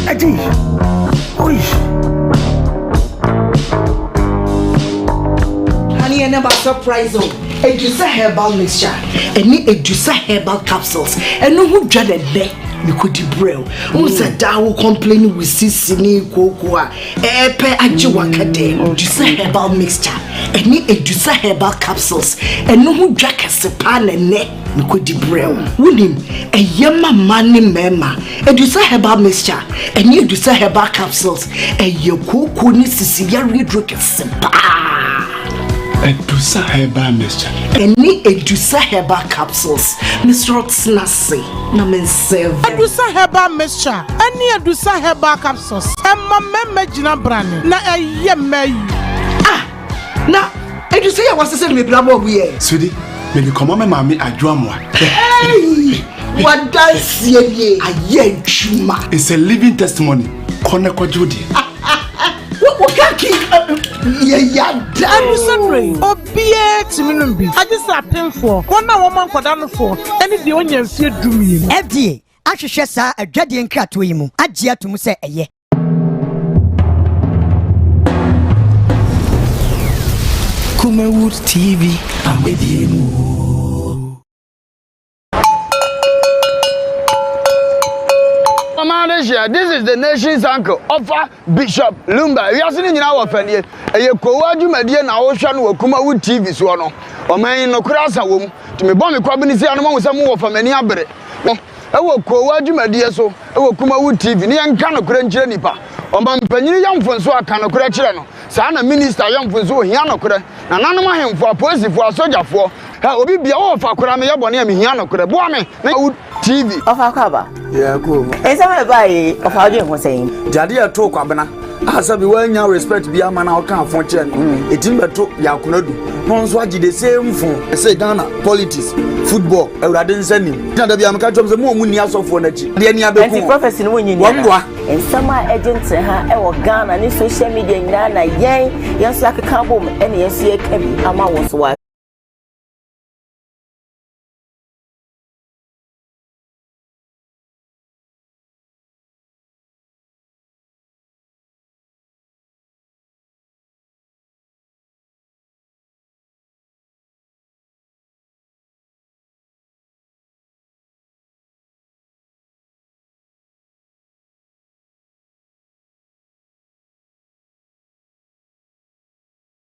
Adi. Oi. Honey, I never surprise you. Edusa herbal mixture. Any Edusa herbal capsules. And no who dreaded there. You could debrail. Who said that will complain with Sissini Koowaa? Epe Ajiwakade. Edusa herbal mixture. Any Edusa herbal capsules. And no who drank a sepan and neck. You could debrail. William, a yama money mema. Edusa herbal mixture. And you Edusa herbal capsules. And your Koowaa Sisia redrink a sepa. Edusa herbal mixture. Any Edusa herbal capsules. Mr. Rotsnasi. Namen seven. Edusa herbal mixture. Any Edusa herbal capsules. Emma Memejina Brani. Na yeme. Ah! Na Edusa ya was saying me blabo we. Sweetie, maybe come on, mammy, I draw more. Hey! What does ye? Aye, chuma. It's a living testimony. Koneko Judy. What can keep? Yeah, I'm sorry. Obie Timinumbi. I just happened for 1 woman for down for any the onion fear do me. FDA, I should share a dreading cat to him. Ajia to Musa a ye. Kumawood TV, I'm with you. This is the nation's uncle, Offa Bishop Lumba. We are sitting in our family. A Koowaa Show na Ocean wo Kumawood TV so no. O man no krasa wom. To me bomb kwabini se anoma wo samu wo famani abere. No. E wo Koowaa Show so, e wo Kumawood TV. Ni enka no kura nkyere nipa. O man panyini yamfonso aka no kura kyere no. Sa na minister yamfonso hia no kura. Na nanom ahemfo apolisifoɔ asojafo. Ha obi bia wo fa kura me yebone am hia no kura. Boa me na TV. Offa Kwaba. Yeah, cool. Esa me buy Offa Adwen ho saying. Jadi ya to kwabena. Asa bi wanya respect bi ama na oka afon che no. Etim beto ya kunadu. No nso agi the same phone. Say Ghana politics, football, Ewurade nsanim. Na da bi am ka twom se mo mu ni asofo na chi. De ni abeku. Anti prophecy no nyini. Wamboa. Ensama agent ha e wo Ghana ni social media nyina na yen so akeka bom ene yen so ye ka bi ama wo so